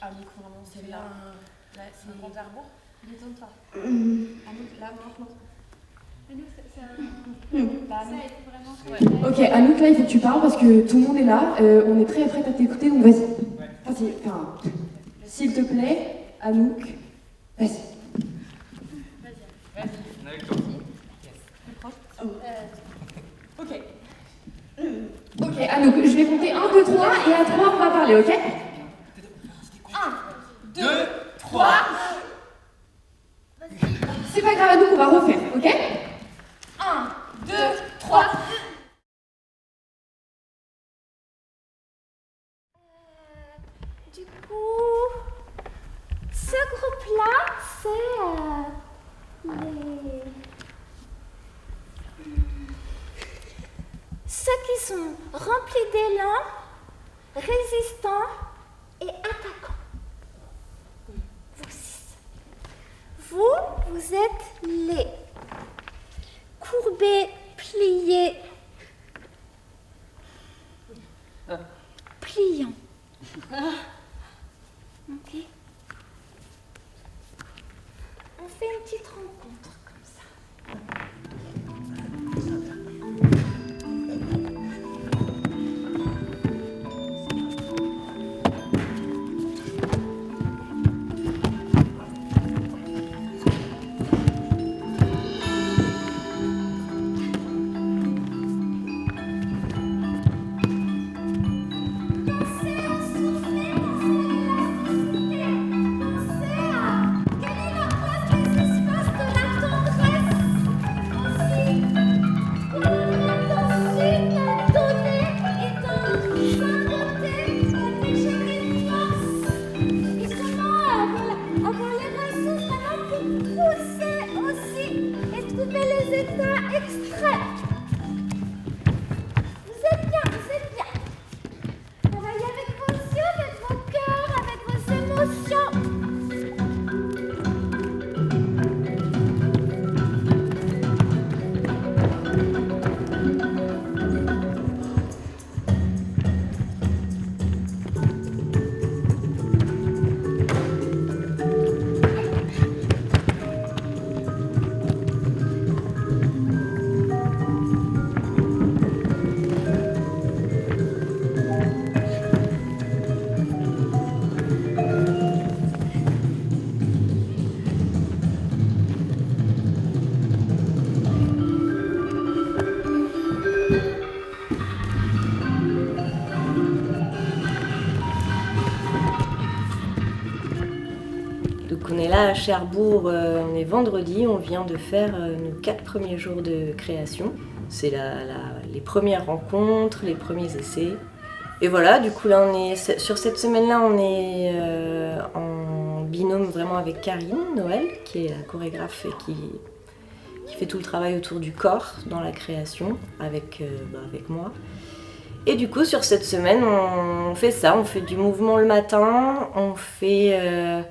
Anouk, vraiment, c'est là. Là, c'est le compte à rebours. Détends-toi. Anouk, là, maintenant. Anouk, c'est vraiment. Ok, Anouk, là, il faut que tu parles parce que tout le monde est là. On est prêt à t'écouter, donc vas-y. Vas-y, enfin, s'il te plaît, Anouk, vas-y. Vas-y, on est avec toi. Ok. Ok, Anouk, je vais compter 1, 2, 3, et à 3, on va parler, ok? 2, 3. C'est pas grave, Anouk, on va refaire, ok? 1, 2, 3. Du coup, ce groupe-là, c'est ceux qui sont remplis d'élan, résistants et attaquants. Vous six. Vous êtes les courbés, pliés, pliants. Ok. On fait une petite rencontre comme ça. Donc on est là à Cherbourg, on est vendredi, on vient de faire nos 4 premiers jours de création. C'est les premières rencontres, les premiers essais. Et voilà, du coup là sur cette semaine-là, on est en binôme vraiment avec Karine Noël, qui est la chorégraphe et qui fait tout le travail autour du corps dans la création avec moi. Et du coup sur cette semaine, on fait ça, on fait du mouvement le matin, on fait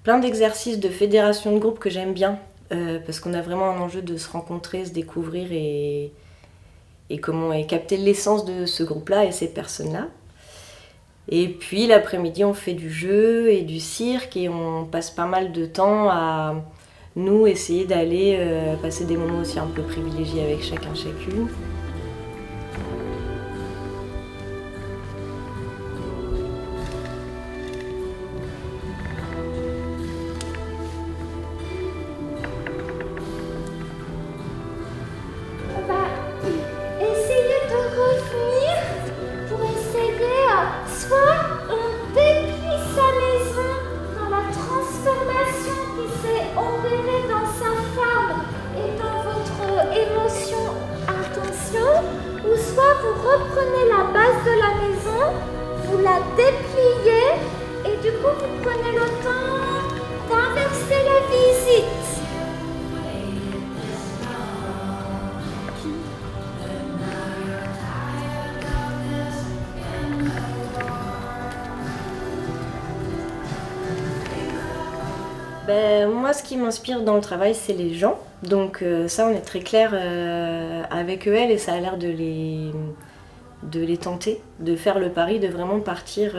plein d'exercices de fédération de groupe que j'aime bien, parce qu'on a vraiment un enjeu de se rencontrer, se découvrir et capter l'essence de ce groupe-là et ces personnes-là. Et puis l'après-midi, on fait du jeu et du cirque et on passe pas mal de temps à nous essayer d'aller passer des moments aussi un peu privilégiés avec chacun, chacune. Moi, ce qui m'inspire dans le travail, c'est les gens. Donc ça, on est très clair avec eux et ça a l'air de de les tenter, de faire le pari, de vraiment partir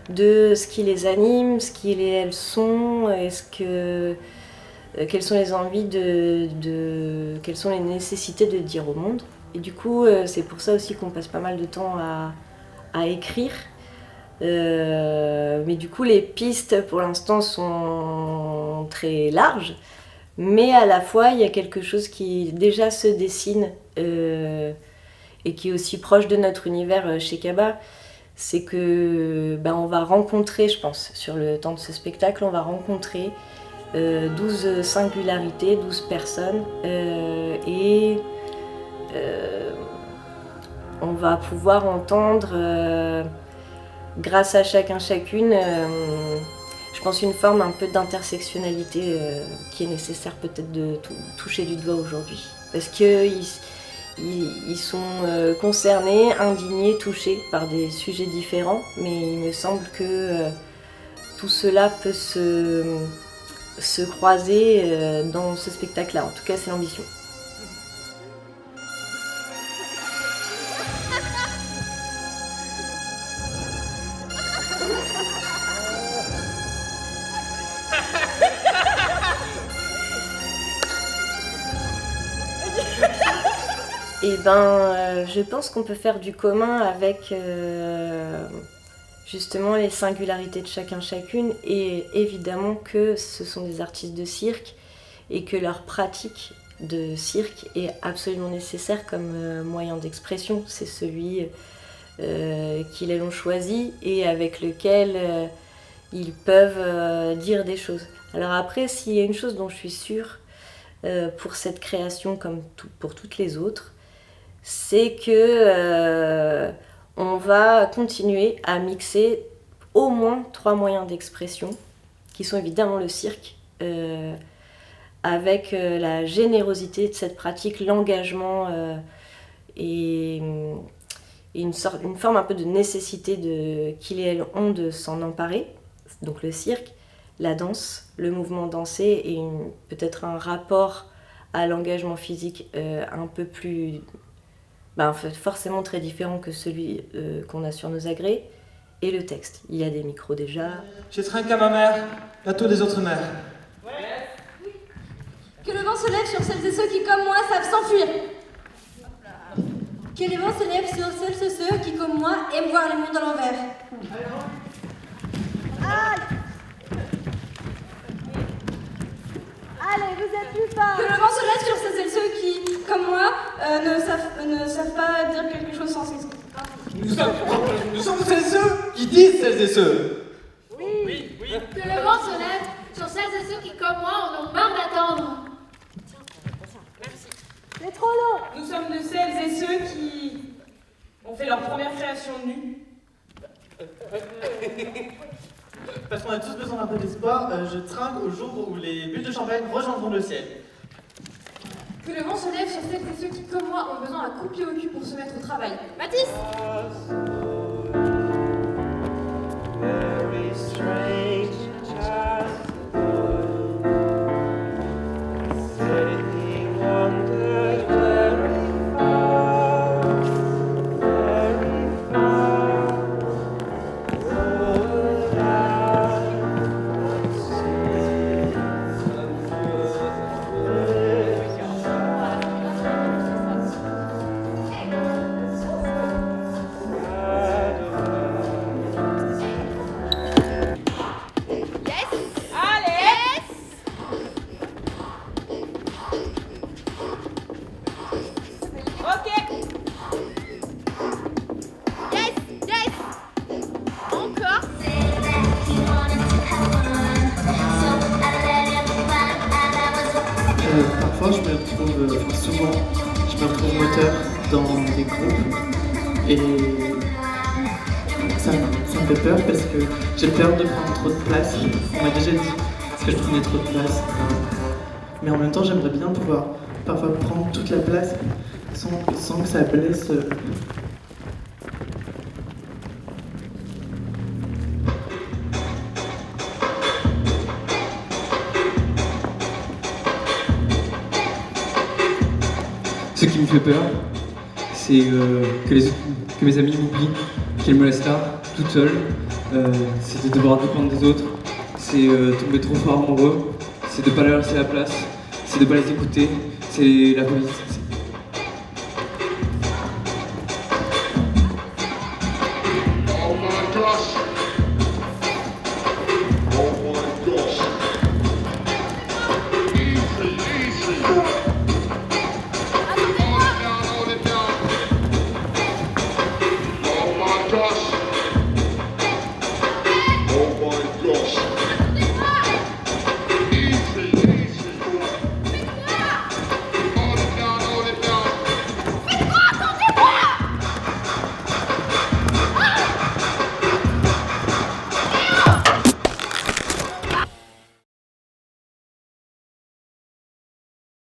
de ce qui les anime, ce qu'ils et elles sont, quelles sont les envies, quelles sont les nécessités de dire au monde. Et du coup, c'est pour ça aussi qu'on passe pas mal de temps à écrire. Mais du coup, les pistes pour l'instant sont très larges. Mais à la fois, il y a quelque chose qui déjà se dessine et qui est aussi proche de notre univers chez Kaba. C'est que on va rencontrer, je pense, sur le temps de ce spectacle, on va rencontrer 12 singularités, 12 personnes on va pouvoir entendre, grâce à chacune, je pense une forme un peu d'intersectionnalité qui est nécessaire peut-être de toucher du doigt aujourd'hui. Parce qu'ils sont concernés, indignés, touchés par des sujets différents, mais il me semble que tout cela peut se croiser dans ce spectacle-là. En tout cas, c'est l'ambition. Eh ben, je pense qu'on peut faire du commun avec justement les singularités de chacune et évidemment que ce sont des artistes de cirque et que leur pratique de cirque est absolument nécessaire comme moyen d'expression. C'est celui qu'ils ont choisi et avec lequel ils peuvent dire des choses. Alors après, s'il y a une chose dont je suis sûre pour cette création comme pour toutes les autres, c'est que on va continuer à mixer au moins 3 moyens d'expression, qui sont évidemment le cirque, avec la générosité de cette pratique, l'engagement et une forme un peu de nécessité qu'ils et elles ont de s'en emparer. Donc le cirque, la danse, le mouvement dansé et peut-être un rapport à l'engagement physique un peu plus... forcément très différent que celui qu'on a sur nos agrès, et le texte. Il y a des micros déjà. Je trinque à ma mère, bateau des autres mères. Que le vent se lève sur celles et ceux qui, comme moi, savent s'enfuir. Que le vent se lève sur celles et ceux qui, comme moi, aiment voir le monde à l'envers. Allez, vous êtes plus fort. Que le vent se lève sur celles et ceux qui, comme moi, ne savent pas dire quelque chose sans sens. Nous sommes celles et ceux qui disent celles et ceux. Oui. Que le vent se lève sur celles et ceux qui, comme moi, en ont marre d'attendre. C'est trop long. Nous sommes de celles et ceux qui ont fait leur première création nue. Parce qu'on a tous besoin d'un peu d'espoir, je trinque au jour où les bulles de champagne rejoindront le ciel. Que le vent se lève sur celles et ceux qui, comme moi, ont besoin d'un coup de pied au cul pour se mettre au travail. Mathis! Parfois, souvent, je me retrouve moteur dans des groupes et ça me fait peur parce que j'ai peur de prendre trop de place. On m'a déjà dit que je prenais trop de place. Mais en même temps, j'aimerais bien pouvoir parfois prendre toute la place sans que ça blesse. Ce qui me fait peur, c'est que mes amis m'oublient, qu'ils me laissent là, toute seule. C'est de devoir dépendre des autres, c'est tomber trop fort amoureux, c'est de pas leur laisser la place, c'est de pas les écouter, c'est la police.